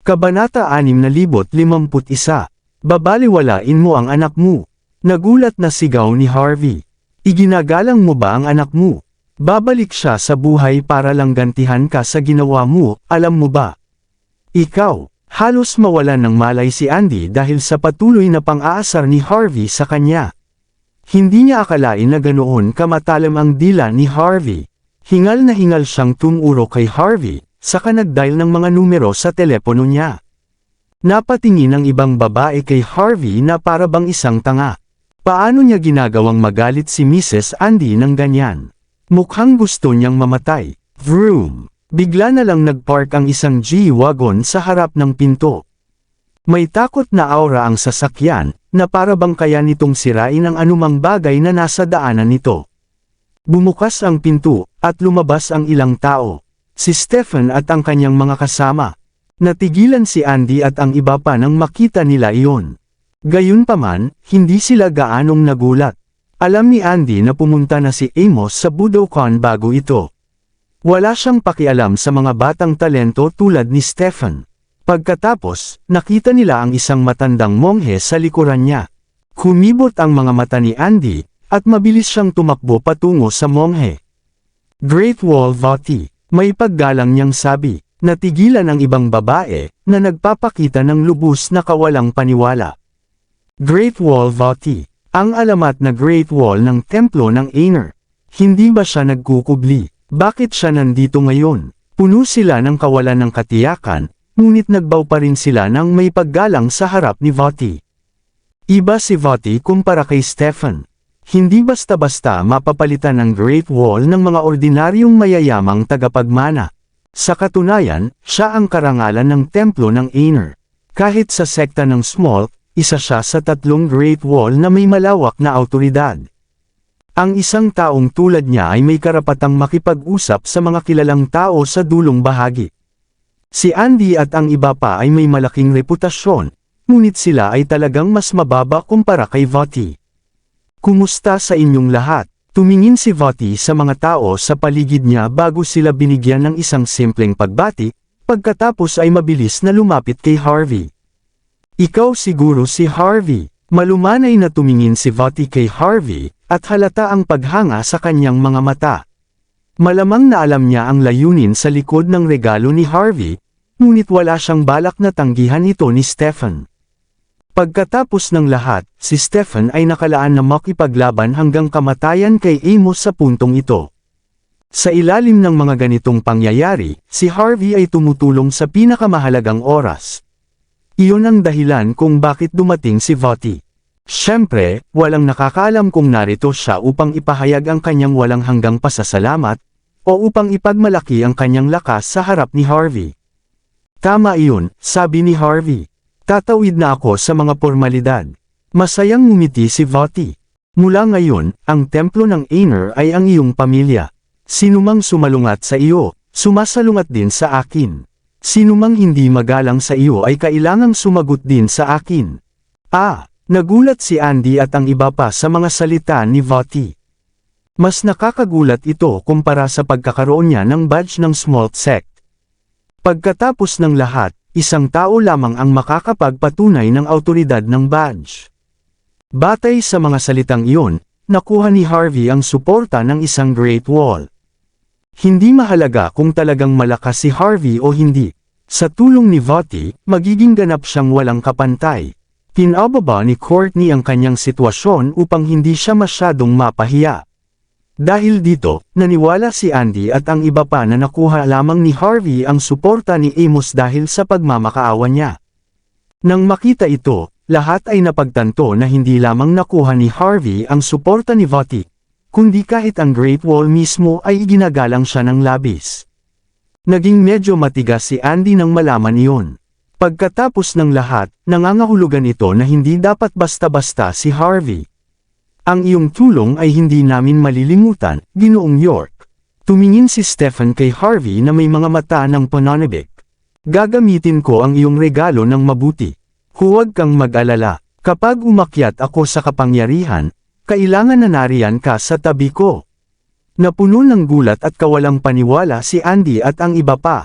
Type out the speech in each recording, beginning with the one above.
Kabanata 6051. Babaliwalain mo ang anak mo. Nagulat na sigaw ni Harvey. Iginagalang mo ba ang anak mo? Babalik siya sa buhay para lang gantihan ka sa ginawa mo, alam mo ba? Ikaw, halos mawalan ng malay si Andy dahil sa patuloy na pang-aasar ni Harvey sa kanya. Hindi niya akalain na ganoon kamatalim ang dila ni Harvey. Hingal na hingal siyang tumuro kay Harvey, saka nag-dial ng mga numero sa telepono niya. Napatingin ang ibang babae kay Harvey na para bang isang tanga. Paano niya ginagawang magalit si Mrs. Andy ng ganyan? Mukhang gusto niyang mamatay. Vroom! Bigla na lang nagpark ang isang G-Wagon sa harap ng pinto. May takot na aura ang sasakyan, na para bang kaya nitong sirain ang anumang bagay na nasa daanan nito. Bumukas ang pinto, at lumabas ang ilang tao. Si Stephen at ang kanyang mga kasama. Natigilan si Andy at ang iba pa nang makita nila iyon. Gayunpaman, hindi sila gaanong nagulat. Alam ni Andy na pumunta na si Amos sa Budokan bago ito. Wala siyang pakialam sa mga batang talento tulad ni Stephen. Pagkatapos, nakita nila ang isang matandang monghe sa likuran niya. Kumibot ang mga mata ni Andy, at mabilis siyang tumakbo patungo sa monghe. Great Wall Vati. May paggalang niyang sabi, natigilan ang ibang babae, na nagpapakita ng lubos na kawalang paniwala. Great Wall Vati, ang alamat na Great Wall ng templo ng Aner. Hindi ba siya nagkukubli? Bakit siya nandito ngayon? Puno sila ng kawalan ng katiyakan, ngunit nagbaw pa rin sila ng may paggalang sa harap ni Vati. Iba si Vati kumpara kay Stephen. Hindi basta-basta mapapalitan ng Great Wall ng mga ordinaryong mayayamang tagapagmana. Sa katunayan, siya ang karangalan ng templo ng Aner. Kahit sa sekta ng Small, isa siya sa 3 Great Wall na may malawak na awtoridad. Ang isang taong tulad niya ay may karapatang makipag-usap sa mga kilalang tao sa dulong bahagi. Si Andy at ang iba pa ay may malaking reputasyon, ngunit sila ay talagang mas mababa kumpara kay Vati. Kumusta sa inyong lahat? Tumingin si Vati sa mga tao sa paligid niya bago sila binigyan ng isang simpleng pagbati, pagkatapos ay mabilis na lumapit kay Harvey. Ikaw siguro si Harvey. Malumanay na tumingin si Vati kay Harvey, at halata ang paghanga sa kanyang mga mata. Malamang na alam niya ang layunin sa likod ng regalo ni Harvey, ngunit wala siyang balak na tanggihan ito ni Stephen. Pagkatapos ng lahat, si Stephen ay nakalaan na makipaglaban hanggang kamatayan kay Amos sa puntong ito. Sa ilalim ng mga ganitong pangyayari, si Harvey ay tumutulong sa pinakamahalagang oras. Iyon ang dahilan kung bakit dumating si Vati. Siyempre, walang nakakaalam kung narito siya upang ipahayag ang kanyang walang hanggang pasasalamat, o upang ipagmalaki ang kanyang lakas sa harap ni Harvey. Tama iyon, sabi ni Harvey. Tatawid na ako sa mga formalidad. Masayang ngumiti si Vati. Mula ngayon, ang templo ng Aner ay ang iyong pamilya. Sinumang sumalungat sa iyo, sumasalungat din sa akin. Sinumang hindi magalang sa iyo ay kailangang sumagot din sa akin. Nagulat si Andy at ang iba pa sa mga salita ni Vati. Mas nakakagulat ito kumpara sa pagkakaroon niya ng badge ng Small Sect. Pagkatapos ng lahat, isang tao lamang ang makakapagpatunay ng awtoridad ng badge. Batay sa mga salitang iyon, nakuha ni Harvey ang suporta ng isang Great Wall. Hindi mahalaga kung talagang malakas si Harvey o hindi. Sa tulong ni Vati, magiging ganap siyang walang kapantay. Pinababa ni Courtney ang kanyang sitwasyon upang hindi siya masyadong mapahiya. Dahil dito, naniwala si Andy at ang iba pa na nakuha lamang ni Harvey ang suporta ni Amos dahil sa pagmamakaawa niya. Nang makita ito, lahat ay napagtanto na hindi lamang nakuha ni Harvey ang suporta ni Vati, kundi kahit ang Great Wall mismo ay iginagalang siya ng labis. Naging medyo matigas si Andy nang malaman iyon. Pagkatapos ng lahat, nangangahulugan ito na hindi dapat basta-basta si Harvey. Ang iyong tulong ay hindi namin malilimutan, Ginoong York. Tumingin si Stephen kay Harvey na may mga mata ng pananabik. Gagamitin ko ang iyong regalo ng mabuti. Huwag kang mag-alala. Kapag umakyat ako sa kapangyarihan, kailangan na nariyan ka sa tabi ko. Napuno ng gulat at kawalang paniwala si Andy at ang iba pa.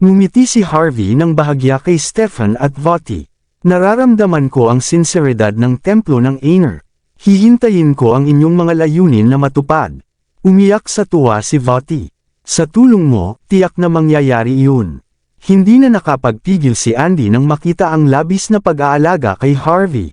Ngumiti si Harvey ng bahagya kay Stefan at Voti. Nararamdaman ko ang sinseridad ng templo ng Aner. Hihintayin ko ang inyong mga layunin na matupad. Umiyak sa tuwa si Voti. Sa tulong mo, tiyak na mangyayari iyon. Hindi na nakapagpigil si Andy nang makita ang labis na pag-aalaga kay Harvey.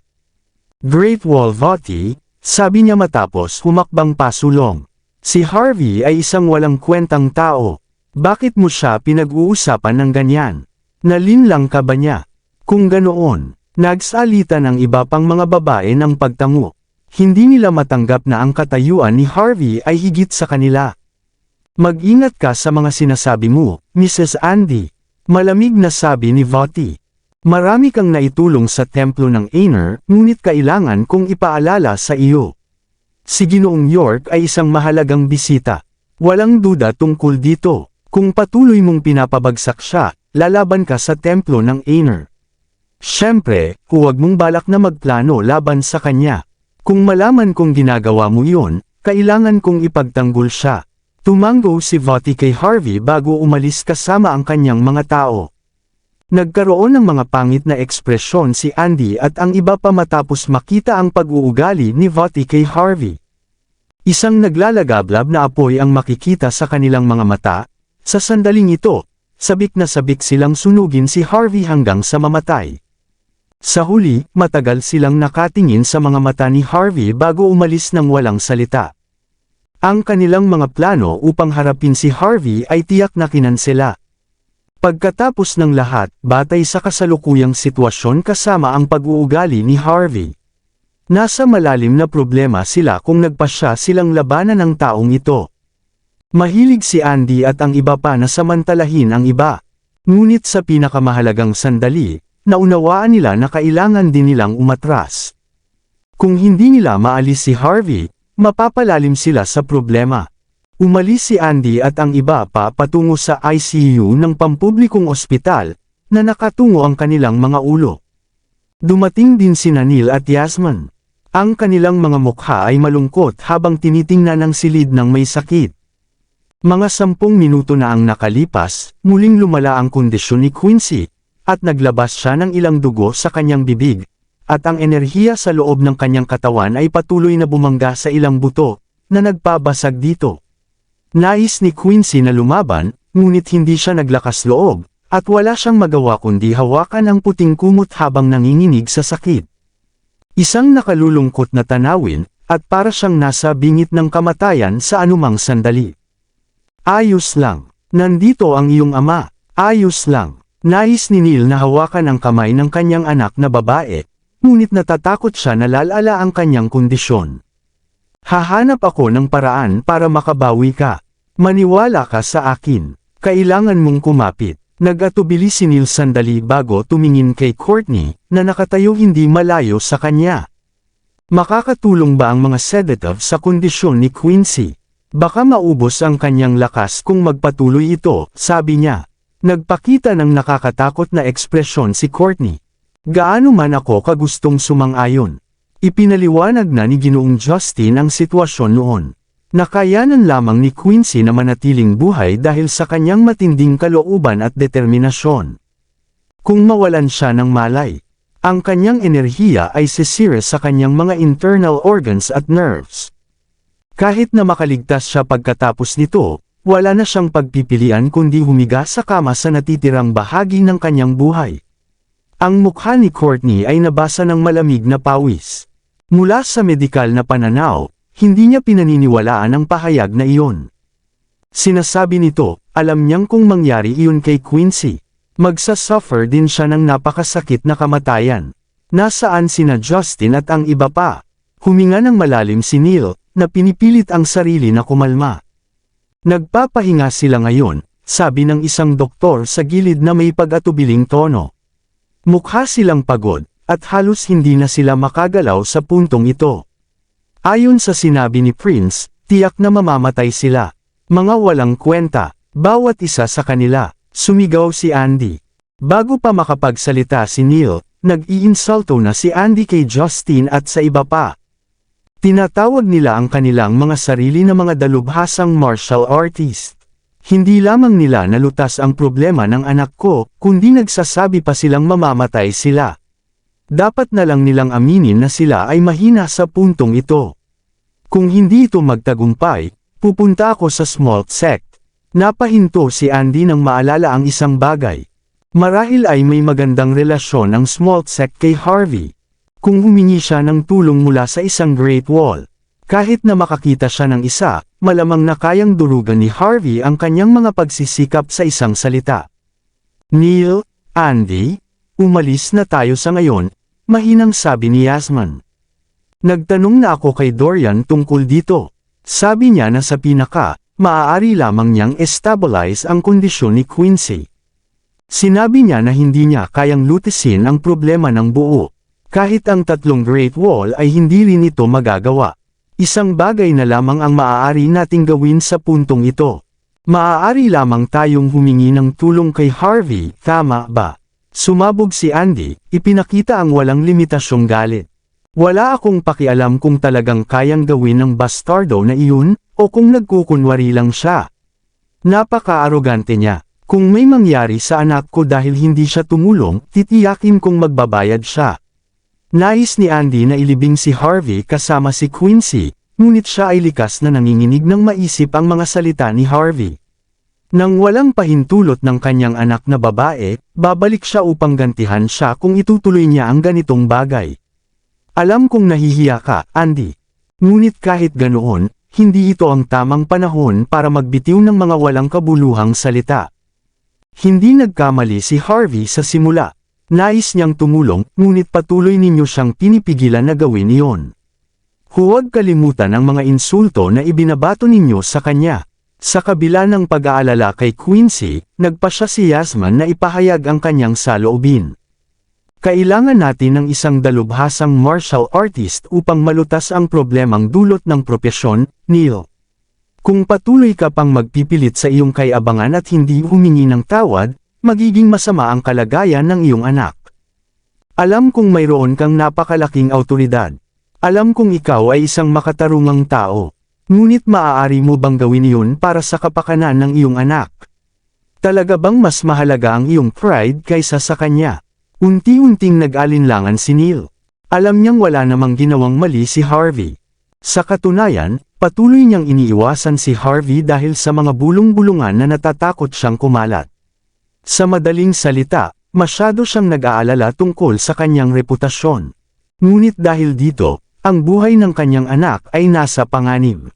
Great Wall Voti, sabi niya matapos humakbang pasulong. Si Harvey ay isang walang kwentang tao. Bakit mo siya pinag-uusapan ng ganyan? Nalinlang ka ba niya? Kung ganoon, nagsalita ng iba pang mga babae ng pagtango. Hindi nila matanggap na ang katayuan ni Harvey ay higit sa kanila. Mag-ingat ka sa mga sinasabi mo, Mrs. Andy. Malamig na sabi ni Voti. Marami kang naitulong sa templo ng Aner, ngunit kailangan kong ipaalala sa iyo. Si Ginoong York ay isang mahalagang bisita. Walang duda tungkol dito. Kung patuloy mong pinapabagsak siya, lalaban ka sa templo ng Aner. Siyempre, huwag mong balak na magplano laban sa kanya. Kung malaman kong ginagawa mo iyon, kailangan kong ipagtanggol siya. Tumango si Voti kay Harvey bago umalis kasama ang kanyang mga tao. Nagkaroon ng mga pangit na ekspresyon si Andy at ang iba pa matapos makita ang pag-uugali ni Voti kay Harvey. Isang naglalagablab na apoy ang makikita sa kanilang mga mata. Sa sandaling ito, sabik na sabik silang sunugin si Harvey hanggang sa mamatay. Sa huli, matagal silang nakatingin sa mga mata ni Harvey bago umalis ng walang salita. Ang kanilang mga plano upang harapin si Harvey ay tiyak na kinansela. Pagkatapos ng lahat, batay sa kasalukuyang sitwasyon kasama ang pag-uugali ni Harvey. Nasa malalim na problema sila kung nagpasya silang labanan ng taong ito. Mahilig si Andy at ang iba pa na samantalahin ang iba. Ngunit sa pinakamahalagang sandali, naunawaan nila na kailangan din nilang umatras. Kung hindi nila maalis si Harvey, mapapalalim sila sa problema. Umalis si Andy at ang iba pa patungo sa ICU ng pampublikong ospital, na nakatungo ang kanilang mga ulo. Dumating din si Neil at Yasmin. Ang kanilang mga mukha ay malungkot habang tinitingnan ang silid ng may sakit. Mga 10 minuto na ang nakalipas, muling lumala ang kondisyon ni Quincy, at naglabas siya ng ilang dugo sa kanyang bibig, at ang enerhiya sa loob ng kanyang katawan ay patuloy na bumangga sa ilang buto, na nagpabasag dito. Nais ni Quincy na lumaban, ngunit hindi siya naglakas loob, at wala siyang magawa kundi hawakan ang puting kumot habang nanginginig sa sakit. Isang nakalulungkot na tanawin, at para siyang nasa bingit ng kamatayan sa anumang sandali. Ayos lang. Nandito ang iyong ama. Ayos lang. Nais ni Neil na hawakan ang kamay ng kanyang anak na babae, ngunit natatakot siya na lalala ang kanyang kondisyon. Hahanap ako ng paraan para makabawi ka. Maniwala ka sa akin. Kailangan mong kumapit. Nag-atubili si Neil sandali bago tumingin kay Courtney, na nakatayo hindi malayo sa kanya. Makakatulong ba ang mga sedative sa kondisyon ni Quincy? Baka maubos ang kanyang lakas kung magpatuloy ito, sabi niya. Nagpakita ng nakakatakot na ekspresyon si Courtney. Gaano man ako kagustong sumang-ayon. Ipinaliwanag na ni Ginoong Justin ang sitwasyon noon. Nakayanan lamang ni Quincy na manatiling buhay dahil sa kanyang matinding kalooban at determinasyon. Kung mawalan siya ng malay, ang kanyang enerhiya ay sisira sa kanyang mga internal organs at nerves. Kahit na makaligtas siya pagkatapos nito, wala na siyang pagpipilian kundi humiga sa kama sa natitirang bahagi ng kanyang buhay. Ang mukha ni Courtney ay nabasa ng malamig na pawis. Mula sa medikal na pananaw, hindi niya pinaniniwalaan ang pahayag na iyon. Sinasabi nito, alam niyang kung mangyari iyon kay Quincy, magsasuffer din siya ng napakasakit na kamatayan. Nasaan sina Justin at ang iba pa? Huminga ng malalim si Neil, na pinipilit ang sarili na kumalma. Nagpapahinga sila ngayon, sabi ng isang doktor sa gilid na may pag-atubiling tono. Mukha silang pagod, at halos hindi na sila makagalaw sa puntong ito. Ayon sa sinabi ni Prince, tiyak na mamamatay sila. Mga walang kwenta, bawat isa sa kanila, sumigaw si Andy. Bago pa makapagsalita si Neil, nag-iinsulto na si Andy kay Justin at sa iba pa. Tinatawag nila ang kanilang mga sarili na mga dalubhasang martial artist. Hindi lamang nila nalutas ang problema ng anak ko, kundi nagsasabi pa silang mamamatay sila. Dapat na lang nilang aminin na sila ay mahina sa puntong ito. Kung hindi ito magtagumpay, pupunta ako sa small sect. Napahinto si Andy nang maalala ang isang bagay. Marahil ay may magandang relasyon ang small sect kay Harvey. Kung humingi siya ng tulong mula sa isang Great Wall, kahit na makakita siya ng isa, malamang na kayang durugan ni Harvey ang kanyang mga pagsisikap sa isang salita. Neil, Andy, umalis na tayo sa ngayon, mahinang sabi ni Yasmin. Nagtanong na ako kay Dorian tungkol dito. Sabi niya na sa pinaka, maaari lamang niyang estabilize ang kondisyon ni Quincy. Sinabi niya na hindi niya kayang lutisin ang problema ng buo. Kahit ang tatlong Great Wall ay hindi rin ito magagawa. Isang bagay na lamang ang maaari nating gawin sa puntong ito. Maaari lamang tayong humingi ng tulong kay Harvey, tama ba? Sumabog si Andy, ipinakita ang walang limitasyong galit. Wala akong pakialam kung talagang kayang gawin ng bastardo na iyon, o kung nagkukunwari lang siya. Napaka-arogante niya. Kung may mangyari sa anak ko dahil hindi siya tumulong, titiyakin kong magbabayad siya. Nais ni Andy na ilibing si Harvey kasama si Quincy, ngunit siya ay likas na nanginginig ng maisip ang mga salita ni Harvey. Nang walang pahintulot ng kanyang anak na babae, babalik siya upang gantihan siya kung itutuloy niya ang ganitong bagay. Alam kong nahihiya ka, Andy. Ngunit kahit ganoon, hindi ito ang tamang panahon para magbitiw ng mga walang kabuluhang salita. Hindi nagkamali si Harvey sa simula. Nais niyang tumulong, ngunit patuloy ninyo siyang pinipigilan na gawin iyon. Huwag kalimutan ang mga insulto na ibinabato ninyo sa kanya. Sa kabila ng pag-aalala kay Quincy, nagpasya si Yasmin na ipahayag ang kanyang saloobin. Kailangan natin ng isang dalubhasang martial artist upang malutas ang problemang dulot ng propesyon, Neil. Kung patuloy ka pang magpipilit sa iyong kayabangan at hindi humingi ng tawad, magiging masama ang kalagayan ng iyong anak. Alam kong mayroon kang napakalaking awtoridad. Alam kong ikaw ay isang makatarungang tao. Ngunit maaari mo bang gawin iyon para sa kapakanan ng iyong anak? Talaga bang mas mahalaga ang iyong pride kaysa sa kanya? Unti-unting nag-alinlangan si Neil. Alam niyang wala namang ginawang mali si Harvey. Sa katunayan, patuloy niyang iniiwasan si Harvey dahil sa mga bulong-bulungan na natatakot siyang kumalat. Sa madaling salita, masyado siyang nag-aalala tungkol sa kanyang reputasyon. Ngunit dahil dito, ang buhay ng kanyang anak ay nasa panganib.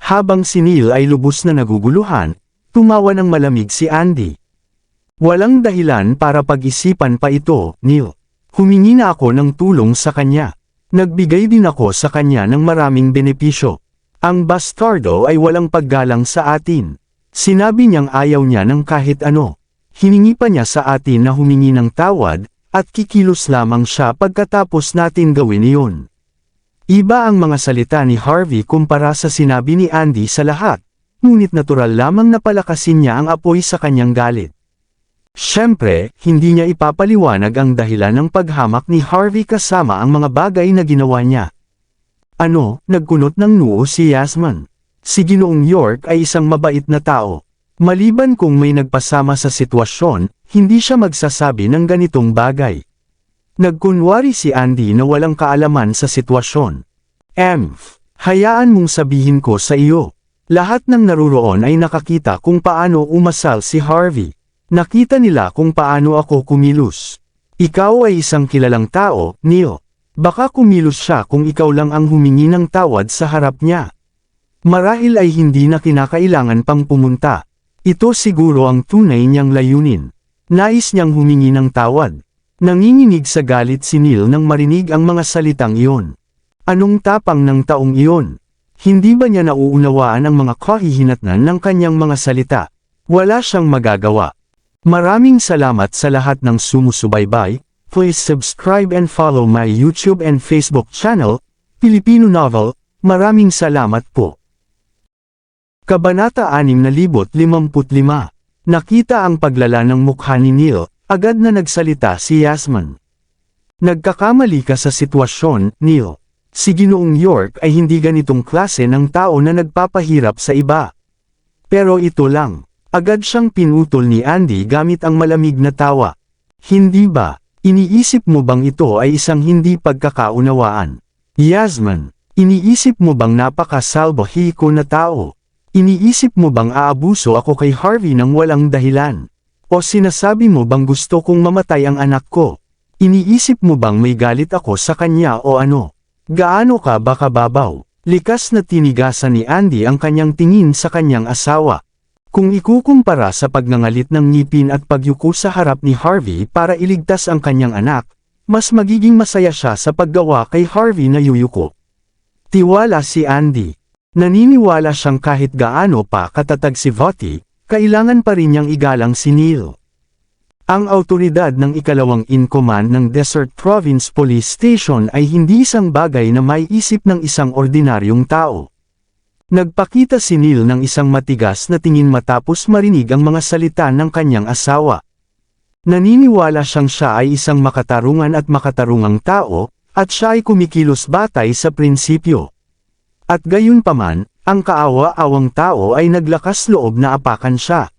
Habang si Neil ay lubos na naguguluhan, tumawa ng malamig si Andy. Walang dahilan para pag-isipan pa ito, Neil. Humingi na ako ng tulong sa kanya. Nagbigay din ako sa kanya ng maraming benepisyo. Ang bastardo ay walang paggalang sa atin. Sinabi niyang ayaw niya ng kahit ano. Hiningi pa niya sa atin na humingi ng tawad, at kikilos lamang siya pagkatapos natin gawin iyon. Iba ang mga salita ni Harvey kumpara sa sinabi ni Andy sa lahat, ngunit natural lamang na palakasin niya ang apoy sa kanyang galit. Siyempre, hindi niya ipapaliwanag ang dahilan ng paghamak ni Harvey kasama ang mga bagay na ginawa niya. Ano, nagkunot ng noo si Yasmin. Si Ginoong York ay isang mabait na tao. Maliban kung may nagpasama sa sitwasyon, hindi siya magsasabi ng ganitong bagay. Nagkunwari si Andy na walang kaalaman sa sitwasyon. Hayaan mong sabihin ko sa iyo. Lahat ng naruroon ay nakakita kung paano umasal si Harvey. Nakita nila kung paano ako kumilos. Ikaw ay isang kilalang tao, Neil. Baka kumilos siya kung ikaw lang ang humingi ng tawad sa harap niya. Marahil ay hindi na kinakailangan pang pumunta. Ito siguro ang tunay niyang layunin. Nais niyang humingi ng tawad. Nanginginig sa galit si Neil nang marinig ang mga salitang iyon. Anong tapang ng taong iyon? Hindi ba niya nauunawaan ang mga kahihinatnan ng kanyang mga salita? Wala siyang magagawa. Maraming salamat sa lahat ng sumusubaybay. Please subscribe and follow my YouTube and Facebook channel, Filipino Novel. Maraming salamat po. Kabanata 655. Nakita ang paglala ng mukha ni Neil, agad na nagsalita si Yasmin. Nagkakamali ka sa sitwasyon, Neil. Si Ginoong York ay hindi ganitong klase ng tao na nagpapahirap sa iba. Pero ito lang. Agad siyang pinutol ni Andy gamit ang malamig na tawa. Hindi ba? Iniisip mo bang ito ay isang hindi pagkakaunawaan? Yasmin, iniisip mo bang napakasalbahiko na tao? Iniisip mo bang aabuso ako kay Harvey nang walang dahilan? O sinasabi mo bang gusto kong mamatay ang anak ko? Iniisip mo bang may galit ako sa kanya o ano? Gaano ka ba kababaw? Likas na tinigasan ni Andy ang kanyang tingin sa kanyang asawa. Kung ikukumpara sa pagngangalit ng ngipin at pagyuko sa harap ni Harvey para iligtas ang kanyang anak, mas magiging masaya siya sa paggawa kay Harvey na yuyuko. Tiwala si Andy. Naniniwala siyang kahit gaano pa katatag si Voti, kailangan pa rin niyang igalang si Neil. Ang awtoridad ng ikalawang in-command ng Desert Province Police Station ay hindi isang bagay na may isip ng isang ordinaryong tao. Nagpakita si Neil ng isang matigas na tingin matapos marinig ang mga salita ng kanyang asawa. Naniniwala siyang siya ay isang makatarungan at makatarungang tao, at siya ay kumikilos batay sa prinsipyo. At gayunpaman, ang kaawa-awang tao ay naglakas loob na apakan siya.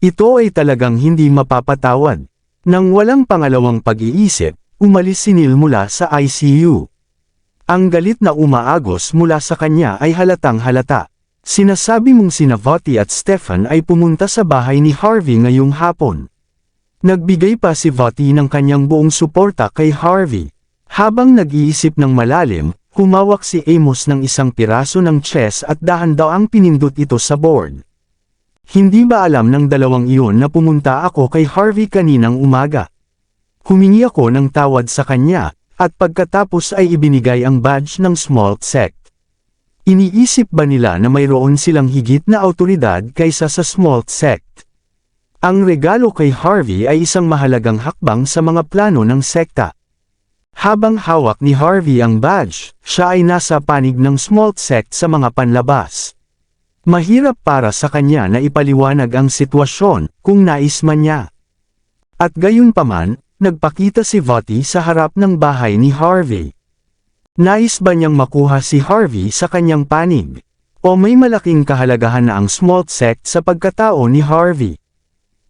Ito ay talagang hindi mapapatawad. Nang walang pangalawang pag-iisip, umalis si Neil mula sa ICU. Ang galit na umaagos mula sa kanya ay halatang halata. Sinasabi mong sina Voti at Stefan ay pumunta sa bahay ni Harvey ngayong hapon. Nagbigay pa si Voti ng kanyang buong suporta kay Harvey. Habang nag-iisip ng malalim, humawak si Amos ng isang piraso ng chess at dahan-daang pinindot ito sa board. Hindi ba alam ng dalawang iyon na pumunta ako kay Harvey kaninang umaga? Humingi ako ng tawad sa kanya, at pagkatapos ay ibinigay ang badge ng Smalt Sect. Iniisip ba nila na mayroon silang higit na awtoridad kaysa sa Smalt Sect? Ang regalo kay Harvey ay isang mahalagang hakbang sa mga plano ng sekta. Habang hawak ni Harvey ang badge, siya ay nasa panig ng Smalt Sect sa mga panlabas. Mahirap para sa kanya na ipaliwanag ang sitwasyon, kung nais man niya. At gayunpaman, nagpakita si Voti sa harap ng bahay ni Harvey. Nais ba niyang makuha si Harvey sa kanyang panig? O may malaking kahalagahan na ang Smalt Sect sa pagkatao ni Harvey?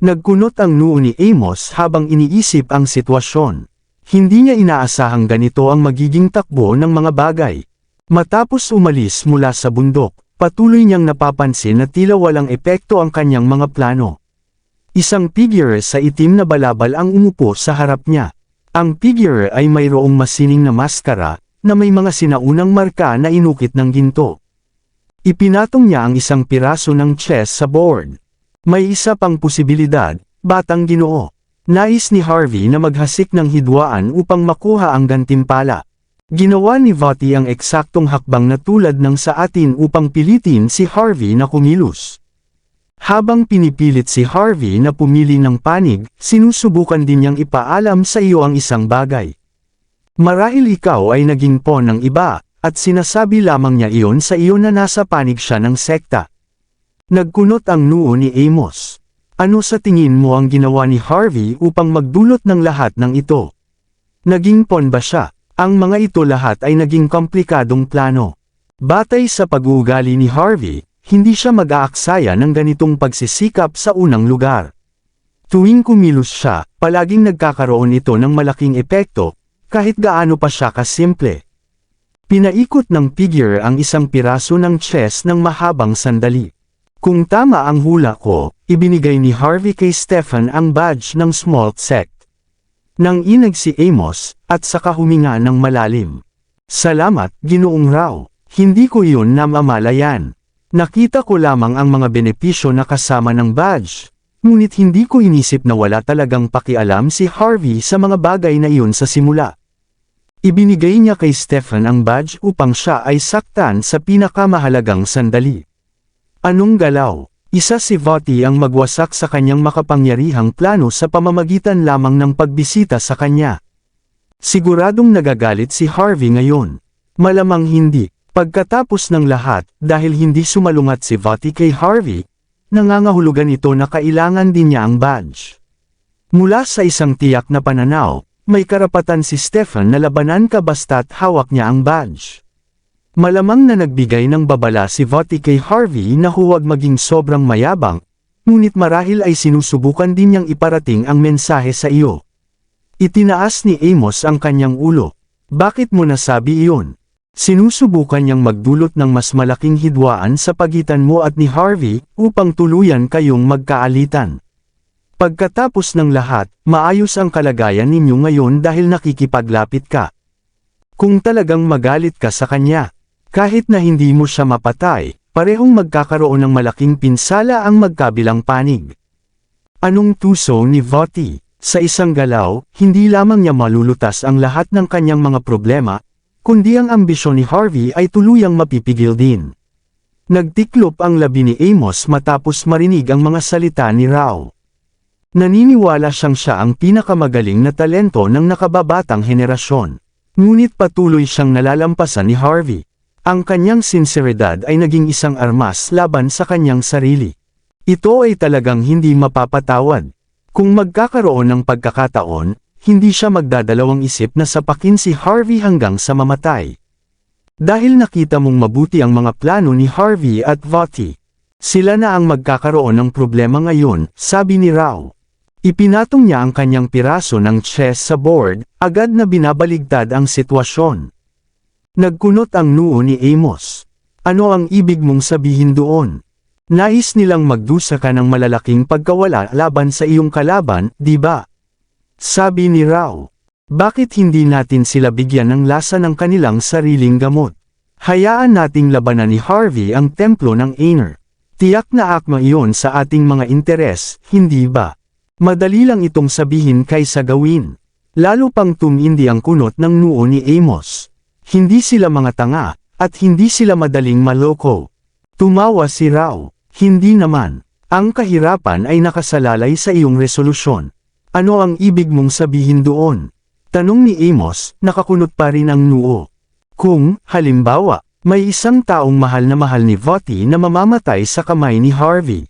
Nagkunot ang noo ni Amos habang iniisip ang sitwasyon. Hindi niya inaasahang ganito ang magiging takbo ng mga bagay. Matapos umalis mula sa bundok, patuloy niyang napapansin na tila walang epekto ang kanyang mga plano. Isang figure sa itim na balabal ang umupo sa harap niya. Ang figure ay mayroong masining na maskara, na may mga sinaunang marka na inukit ng ginto. Ipinatong niya ang isang piraso ng chess sa board. May isa pang posibilidad, Batang Ginoo. Nais ni Harvey na maghasik ng hidwaan upang makuha ang gantimpala. Ginawa ni Voti ang eksaktong hakbang na tulad ng sa atin upang pilitin si Harvey na kumilos. Habang pinipilit si Harvey na pumili ng panig, sinusubukan din niyang ipaalam sa iyo ang isang bagay. Marahil ikaw ay naging pawn ng iba, at sinasabi lamang niya iyon sa iyo na nasa panig siya ng sekta. Nagkunot ang noo ni Amos. Ano sa tingin mo ang ginawa ni Harvey upang magdulot ng lahat ng ito? Naging pawn ba siya? Ang mga ito lahat ay naging komplikadong plano. Batay sa pag-uugali ni Harvey, hindi siya mag-aaksaya ng ganitong pagsisikap sa unang lugar. Tuwing kumilos siya, palaging nagkakaroon ito ng malaking epekto, kahit gaano pa siya kasimple. Pinaikot ng figure ang isang piraso ng chess ng mahabang sandali. Kung tama ang hula ko, ibinigay ni Harvey kay Stefan ang badge ng Smalt Sect. Nang inag si Amos, at saka huminga ng malalim. Salamat, Ginoong Rao. Hindi ko iyon namamalayan. Nakita ko lamang ang mga benepisyo na kasama ng badge, ngunit hindi ko inisip na wala talagang pakialam si Harvey sa mga bagay na iyon sa simula. Ibinigay niya kay Stefan ang badge upang siya ay saktan sa pinakamahalagang sandali. Anong galaw? Isa si Voti ang magwasak sa kanyang makapangyarihang plano sa pamamagitan lamang ng pagbisita sa kanya. Siguradong nagagalit si Harvey ngayon. Malamang hindi. Pagkatapos ng lahat, dahil hindi sumalungat si Voti kay Harvey, nangangahulugan ito na kailangan din niya ang badge. Mula sa isang tiyak na pananaw, may karapatan si Stefan na labanan ka basta't hawak niya ang badge. Malamang na nagbigay ng babala si Voti kay Harvey na huwag maging sobrang mayabang, ngunit marahil ay sinusubukan din niyang iparating ang mensahe sa iyo. Itinaas ni Amos ang kanyang ulo. Bakit mo nasabi iyon? Sinusubukan niyang magdulot ng mas malaking hidwaan sa pagitan mo at ni Harvey upang tuluyan kayong magkaalitan. Pagkatapos ng lahat, maayos ang kalagayan ninyo ngayon dahil nakikipaglapit ka. Kung talagang magalit ka sa kanya, kahit na hindi mo siya mapatay, parehong magkakaroon ng malaking pinsala ang magkabilang panig. Anong tuso ni Voti? Sa isang galaw, hindi lamang niya malulutas ang lahat ng kanyang mga problema, kundi ang ambisyon ni Harvey ay tuluyang mapipigil din. Nagtiklop ang labi ni Amos matapos marinig ang mga salita ni Rao. Naniniwala siyang siya ang pinakamagaling na talento ng nakababatang henerasyon. Ngunit patuloy siyang nalalampasan ni Harvey. Ang kanyang sinseridad ay naging isang armas laban sa kanyang sarili. Ito ay talagang hindi mapapatawad. Kung magkakaroon ng pagkakataon, hindi siya magdadalawang isip na sapakin si Harvey hanggang sa mamatay. Dahil nakita mong mabuti ang mga plano ni Harvey at Voti. Sila na ang magkakaroon ng problema ngayon, sabi ni Rao. Ipinatong niya ang kanyang piraso ng chess sa board, agad na binabaligtad ang sitwasyon. Nagkunot ang noo ni Amos. Ano ang ibig mong sabihin doon? Nais nilang magdusa ka ng malalaking pagkawala laban sa iyong kalaban, di ba? Sabi ni Rao. Bakit hindi natin sila bigyan ng lasa ng kanilang sariling gamot? Hayaan nating labanan ni Harvey ang templo ng Aner. Tiyak na akma iyon sa ating mga interes, hindi ba? Madali lang itong sabihin kaysa gawin. Lalo pang tumindi ang kunot ng noo ni Amos. Hindi sila mga tanga, at hindi sila madaling maloko. Tumawa si Rao. Hindi naman. Ang kahirapan ay nakasalalay sa iyong resolusyon. Ano ang ibig mong sabihin doon? Tanong ni Amos, nakakunot pa rin ang noo. Kung, halimbawa, may isang taong mahal ni Voti na mamamatay sa kamay ni Harvey.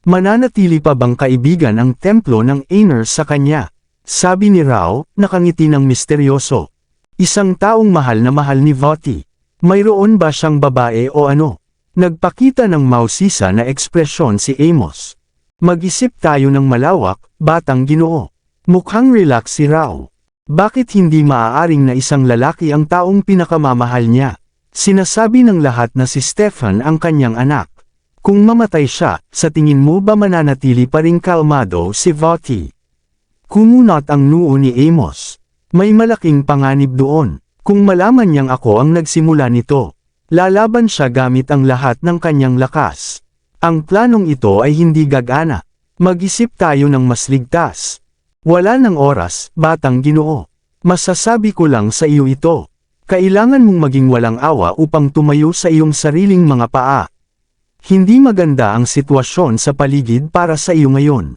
Mananatili pa bang kaibigan ang templo ng Aner sa kanya? Sabi ni Rao, nakangiti ng misteryoso. Isang taong mahal ni Voti. Mayroon ba siyang babae o ano? Nagpakita ng mausisa na ekspresyon si Amos. Mag-isip tayo ng malawak, batang Ginoo. Mukhang relax si Rao. Bakit hindi maaaring na isang lalaki ang taong pinakamamahal niya? Sinasabi ng lahat na si Stefan ang kanyang anak. Kung mamatay siya, sa tingin mo ba mananatili pa ring kalmado si Voti? Kumunot ang noo ni Amos. May malaking panganib doon. Kung malaman niyang ako ang nagsimula nito, lalaban siya gamit ang lahat ng kanyang lakas. Ang planong ito ay hindi gagana. Mag-isip tayo ng mas ligtas. Wala ng oras, batang Ginoo. Masasabi ko lang sa iyo ito. Kailangan mong maging walang awa upang tumayo sa iyong sariling mga paa. Hindi maganda ang sitwasyon sa paligid para sa iyo ngayon.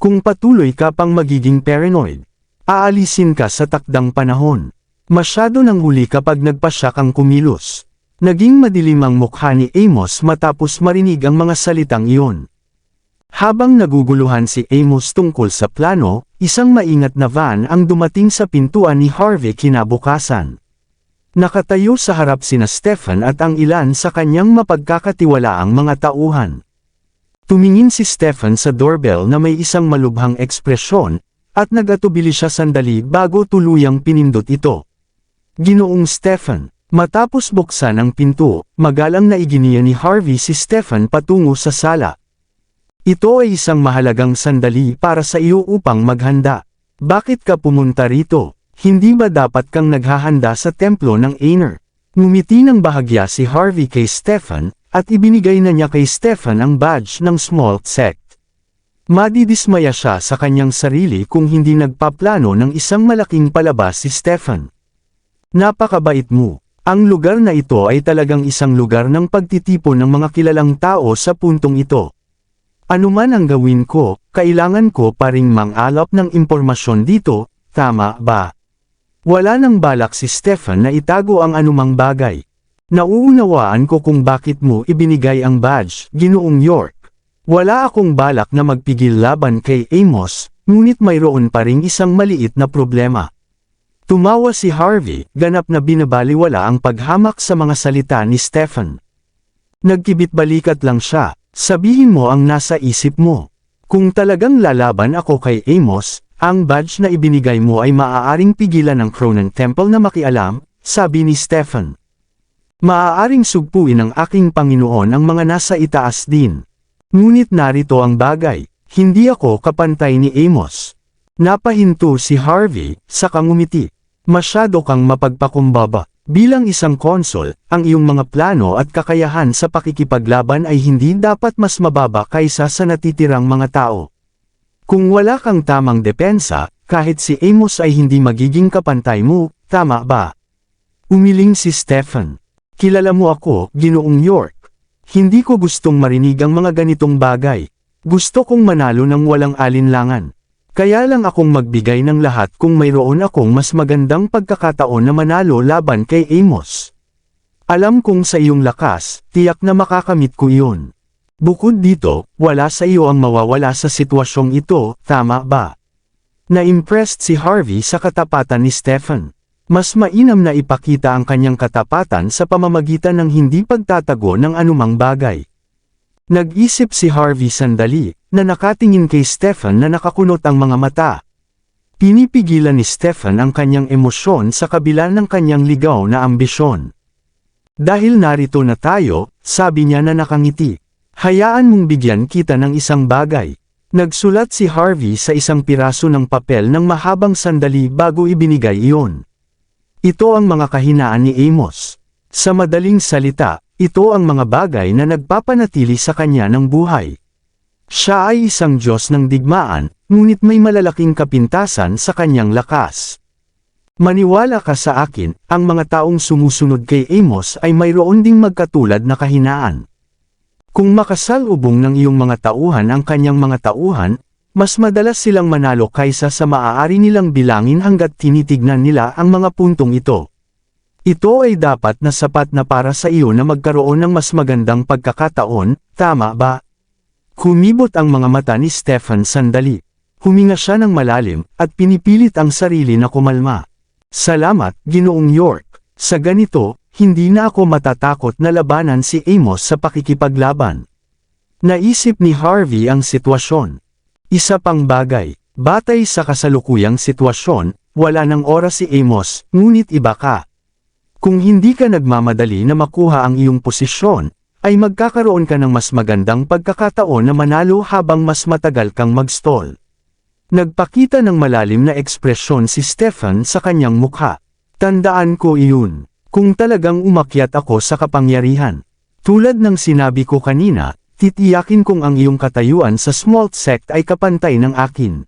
Kung patuloy ka pang magiging paranoid, aalisin ka sa takdang panahon. Masyado nang huli kapag nagpasya kang kumilos. Naging madilim ang mukha ni Amos matapos marinig ang mga salitang iyon. Habang naguguluhan si Amos tungkol sa plano, isang maingat na van ang dumating sa pintuan ni Harvey kinabukasan. Nakatayo sa harap sina Stefan at ang ilan sa kanyang mapagkakatiwalaang mga tauhan. Tumingin si Stefan sa doorbell na may isang malubhang ekspresyon, at nagatubili siya sandali bago tuluyang pinindot ito. Ginoong Stefan. Matapos buksan ang pinto, magalang na iginiya ni Harvey si Stefan patungo sa sala. Ito ay isang mahalagang sandali para sa iyo upang maghanda. Bakit ka pumunta rito? Hindi ba dapat kang naghahanda sa templo ng Aner? Ngumiti ng bahagya si Harvey kay Stefan, at ibinigay na niya kay Stefan ang badge ng Small Sect. Madidismaya siya sa kanyang sarili kung hindi nagpaplano ng isang malaking palabas si Stefan. Napakabait mo. Ang lugar na ito ay talagang isang lugar ng pagtitipon ng mga kilalang tao sa puntong ito. Ano man ang gawin ko, kailangan ko pa ring mang-alap ng impormasyon dito, tama ba? Wala nang balak si Stefan na itago ang anumang bagay. Nauunawaan ko kung bakit mo ibinigay ang badge, Ginoong York. Wala akong balak na magpigil laban kay Amos, ngunit mayroon pa ring isang maliit na problema. Tumawa si Harvey, ganap na binabaliwala ang paghamak sa mga salita ni Stefan. Nagkibit-balikat lang siya, sabihin mo ang nasa isip mo. Kung talagang lalaban ako kay Amos, ang badge na ibinigay mo ay maaaring pigilan ng Cronen Temple na makialam, sabi ni Stefan. Maaaring sugpuin ng aking Panginoon ang mga nasa itaas din. Ngunit narito ang bagay, hindi ako kapantay ni Amos. Napahinto si Harvey, saka ngumiti. Masyado kang mapagpakumbaba. Bilang isang konsul, ang iyong mga plano at kakayahan sa pakikipaglaban ay hindi dapat mas mababa kaysa sa natitirang mga tao. Kung wala kang tamang depensa, kahit si Amos ay hindi magiging kapantay mo, tama ba? Umiling si Stefan. Kilala mo ako, Ginoong York. Hindi ko gustong marinig ang mga ganitong bagay. Gusto kong manalo ng walang alinlangan. Kaya lang akong magbigay ng lahat kung mayroon akong mas magandang pagkakataon na manalo laban kay Amos. Alam kong sa iyong lakas, tiyak na makakamit ko iyon. Bukod dito, wala sa iyo ang mawawala sa sitwasyong ito, tama ba? Na-impressed si Harvey sa katapatan ni Stefan. Mas mainam na ipakita ang kanyang katapatan sa pamamagitan ng hindi pagtatago ng anumang bagay. Nag-isip si Harvey sandali, na nakatingin kay Stefan na nakakunot ang mga mata. Pinipigilan ni Stefan ang kanyang emosyon sa kabila ng kanyang ligaw na ambisyon. Dahil narito na tayo, sabi niya na nakangiti. Hayaan mong bigyan kita ng isang bagay. Nagsulat si Harvey sa isang piraso ng papel ng mahabang sandali bago ibinigay iyon. Ito ang mga kahinaan ni Amos. Sa madaling salita, ito ang mga bagay na nagpapanatili sa kanya ng buhay. Siya ay isang Diyos ng digmaan, ngunit may malalaking kapintasan sa kanyang lakas. Maniwala ka sa akin, ang mga taong sumusunod kay Amos ay mayroon ding magkatulad na kahinaan. Kung makasalubong ng iyong mga tauhan ang kanyang mga tauhan, mas madalas silang manalo kaysa sa maaari nilang bilangin hanggat tinitignan nila ang mga puntong ito. Ito ay dapat na sapat na para sa iyo na magkaroon ng mas magandang pagkakataon, tama ba? Humibot ang mga mata ni Stefan sandali. Huminga siya ng malalim, at pinipilit ang sarili na kumalma. Salamat, Ginoong York. Sa ganito, hindi na ako matatakot na labanan si Amos sa pakikipaglaban. Naisip ni Harvey ang sitwasyon. Isa pang bagay, batay sa kasalukuyang sitwasyon, wala ng oras si Amos, ngunit iba ka. Kung hindi ka nagmamadali na makuha ang iyong posisyon, ay magkakaroon ka ng mas magandang pagkakataon na manalo habang mas matagal kang mag-stall. Nagpakita ng malalim na ekspresyon si Stefan sa kanyang mukha. Tandaan ko iyon, kung talagang umakyat ako sa kapangyarihan. Tulad ng sinabi ko kanina, titiyakin kong ang iyong katayuan sa small sect ay kapantay ng akin.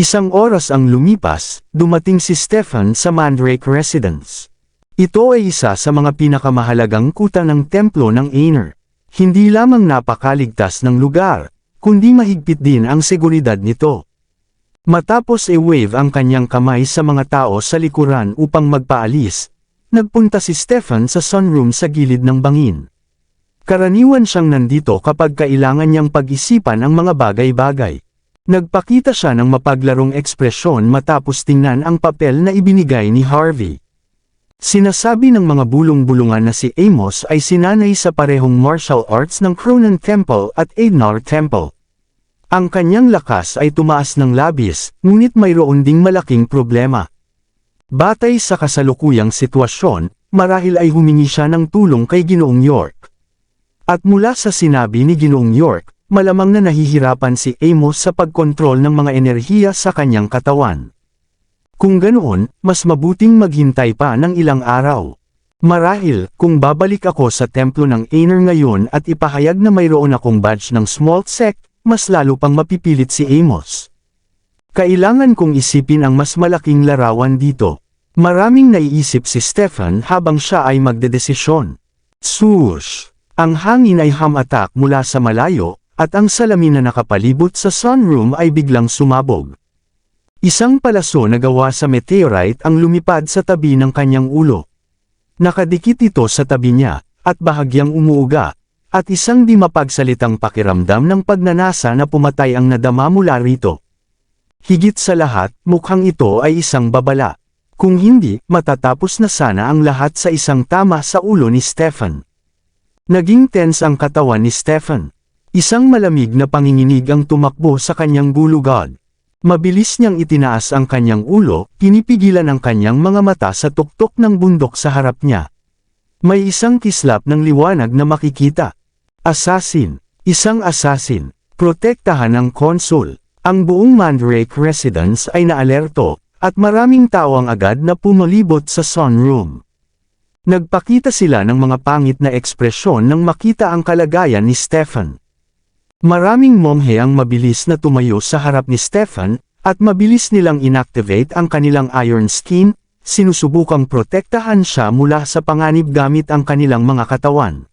Isang oras ang lumipas, dumating si Stefan sa Mandrake Residence. Ito ay isa sa mga pinakamahalagang kuta ng templo ng Aner. Hindi lamang napakaligtas ng lugar, kundi mahigpit din ang seguridad nito. Matapos i-wave ang kanyang kamay sa mga tao sa likuran upang magpaalis, nagpunta si Stefan sa sunroom sa gilid ng bangin. Karaniwan siyang nandito kapag kailangan niyang pag-isipan ang mga bagay-bagay. Nagpakita siya ng mapaglarong ekspresyon matapos tingnan ang papel na ibinigay ni Harvey. Sinasabi ng mga bulong-bulungan na si Amos ay sinanay sa parehong martial arts ng Cronen Temple at Aednar Temple. Ang kanyang lakas ay tumaas ng labis, ngunit mayroon ding malaking problema. Batay sa kasalukuyang sitwasyon, marahil ay humingi siya ng tulong kay Ginoong York. At mula sa sinabi ni Ginoong York, malamang na nahihirapan si Amos sa pagkontrol ng mga enerhiya sa kanyang katawan. Kung ganoon, mas mabuting maghintay pa ng ilang araw. Marahil, kung babalik ako sa templo ng Aner ngayon at ipahayag na mayroon akong badge ng small sect, mas lalo pang mapipilit si Amos. Kailangan kong isipin ang mas malaking larawan dito. Maraming naiisip si Stefan habang siya ay magdedesisyon. Swoosh! Ang hangin ay hamatak mula sa malayo, at ang salamin na nakapalibot sa sunroom ay biglang sumabog. Isang palaso na gawa sa meteorite ang lumipad sa tabi ng kanyang ulo. Nakadikit ito sa tabi niya, at bahagyang umuuga, at isang di mapagsalitang pakiramdam ng pagnanasa na pumatay ang nadama mula rito. Higit sa lahat, mukhang ito ay isang babala. Kung hindi, matatapos na sana ang lahat sa isang tama sa ulo ni Stefan. Naging tense ang katawan ni Stefan. Isang malamig na panginginig ang tumakbo sa kanyang bulugad. Mabilis niyang itinaas ang kanyang ulo, pinipigilan ang kanyang mga mata sa tuktok ng bundok sa harap niya. May isang kislap ng liwanag na makikita. Assassin. Isang assassin. Protektahan ng konsul. Ang buong Mandrake residence ay naalerto, at maraming tao ang agad na pumulibot sa sunroom. Nagpakita sila ng mga pangit na ekspresyon nang makita ang kalagayan ni Stefan. Maraming monghe ang mabilis na tumayo sa harap ni Stefan, at mabilis nilang inactivate ang kanilang iron skin, sinusubukang protektahan siya mula sa panganib gamit ang kanilang mga katawan.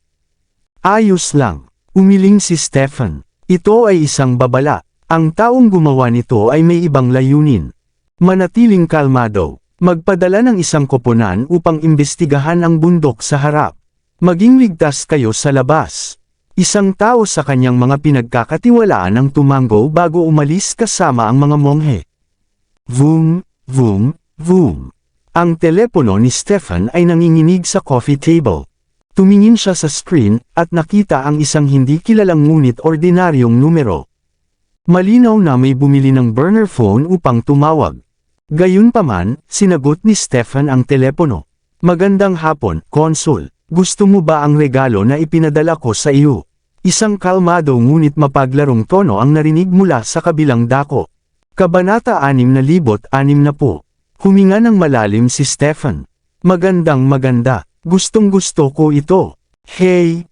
Ayos lang. Umiling si Stefan. Ito ay isang babala. Ang taong gumawa nito ay may ibang layunin. Manatiling kalmado. Magpadala ng isang koponan upang imbestigahan ang bundok sa harap. Maging ligtas kayo sa labas. Isang tao sa kanyang mga pinagkakatiwalaan ang tumango bago umalis kasama ang mga monghe. Vroom, vroom, vroom. Ang telepono ni Stefan ay nanginginig sa coffee table. Tumingin siya sa screen, at nakita ang isang hindi kilalang ngunit ordinaryong numero. Malinaw na may bumili ng burner phone upang tumawag. Gayunpaman, sinagot ni Stefan ang telepono. Magandang hapon, Konsul. Gusto mo ba ang regalo na ipinadala ko sa iyo? Isang kalmado ngunit mapaglarong tono ang narinig mula sa kabilang dako. Kabanata 6,060. Huminga ng malalim si Stefan. Magandang maganda. Gustong-gusto ko ito. Hey,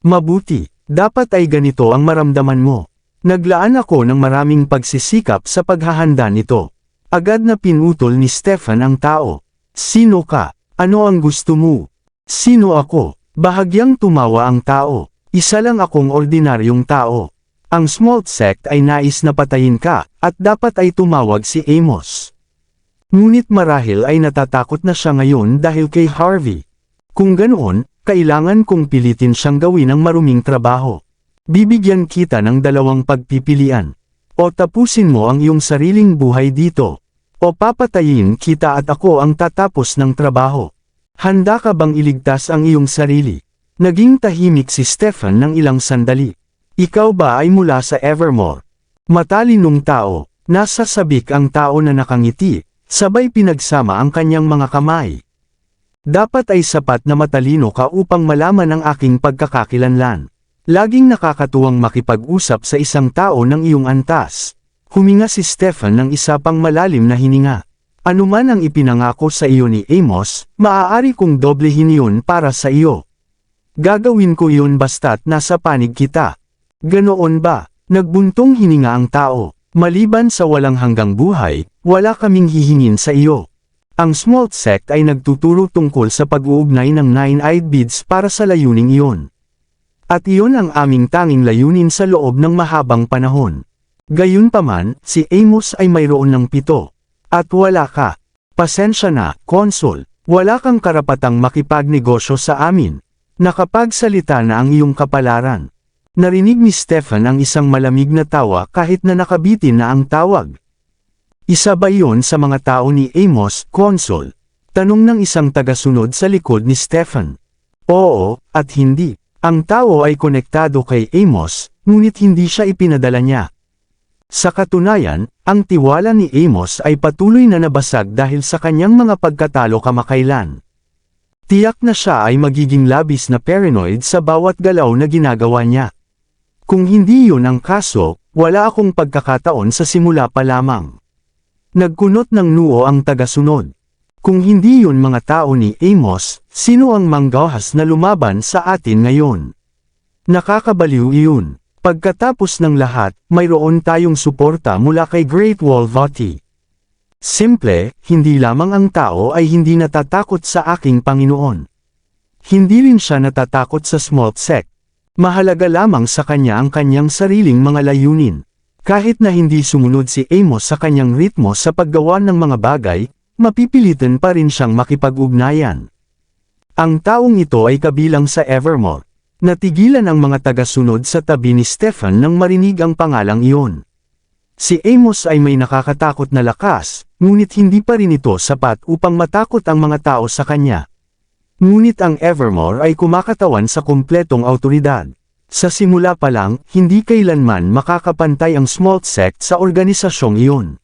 mabuti. Dapat ay ganito ang maramdaman mo. Naglaan ako ng maraming pagsisikap sa paghahanda nito. Agad na pinutol ni Stefan ang tao. Sino ka? Ano ang gusto mo? Sino ako? Bahagyang tumawa ang tao. Isa lang akong ordinaryong tao. Ang small sect ay nais na patayin ka, at dapat ay tumawag si Amos. Ngunit marahil ay natatakot na siya ngayon dahil kay Harvey. Kung ganoon, kailangan kong pilitin siyang gawin ang maruming trabaho. Bibigyan kita ng dalawang pagpipilian. O tapusin mo ang iyong sariling buhay dito. O papatayin kita at ako ang tatapos ng trabaho. Handa ka bang iligtas ang iyong sarili? Naging tahimik si Stefan ng ilang sandali. Ikaw ba ay mula sa Evermore? Matalinong tao, nasa sabik ang tao na nakangiti. Sabay pinagsama ang kanyang mga kamay. Dapat ay sapat na matalino ka upang malaman ang aking pagkakakilanlan. Laging nakakatuwang makipag-usap sa isang tao ng iyong antas. Huminga si Stefan ng isa pang malalim na hininga. Anuman ang ipinangako sa iyo ni Amos, maaari kong doblehin iyon para sa iyo. Gagawin ko iyon basta't nasa panig kita. Ganoon ba? Nagbuntong hininga ang tao. Maliban sa walang hanggang buhay, wala kaming hihingin sa iyo. Ang small sect ay nagtuturo tungkol sa pag-uugnay ng nine-eyed beads para sa layuning iyon. At iyon ang aming tanging layunin sa loob ng mahabang panahon. Gayunpaman, si Amos ay mayroon ng 7. At wala ka. Pasensya na, Konsul. Wala kang karapatang makipagnegosyo sa amin. Nakapagsalita na ang iyong kapalaran. Narinig ni Stefan ang isang malamig na tawa kahit na nakabitin na ang tawag. Isa ba iyon sa mga tao ni Amos, Konsul? Tanong ng isang tagasunod sa likod ni Stefan. Oo, at hindi. Ang tao ay konektado kay Amos, ngunit hindi siya ipinadala niya. Sa katunayan, ang tiwala ni Amos ay patuloy na nabasag dahil sa kanyang mga pagkatalo kamakailan. Tiyak na siya ay magiging labis na paranoid sa bawat galaw na ginagawa niya. Kung hindi yun ang kaso, wala akong pagkakataon sa simula pa lamang. Nagkunot ng noo ang tagasunod. Kung hindi yun mga tao ni Amos, sino ang manggahas na lumaban sa atin ngayon? Nakakabaliw iyon. Pagkatapos ng lahat, mayroon tayong suporta mula kay Great Wall Vati. Simple, hindi lamang ang tao ay hindi natatakot sa aking Panginoon. Hindi rin siya natatakot sa small sect. Mahalaga lamang sa kanya ang kanyang sariling mga layunin. Kahit na hindi sumunod si Amos sa kanyang ritmo sa paggawa ng mga bagay, mapipilitan pa rin siyang makipag-ugnayan. Ang taong ito ay kabilang sa Evermore. Natigilan ang mga tagasunod sa tabi ni Stefan nang marinig ang pangalang iyon. Si Amos ay may nakakatakot na lakas, ngunit hindi pa rin ito sapat upang matakot ang mga tao sa kanya. Ngunit ang Evermore ay kumakatawan sa kumpletong awtoridad. Sa simula pa lang, hindi kailanman makakapantay ang Smalt Sect sa organisasyong iyon.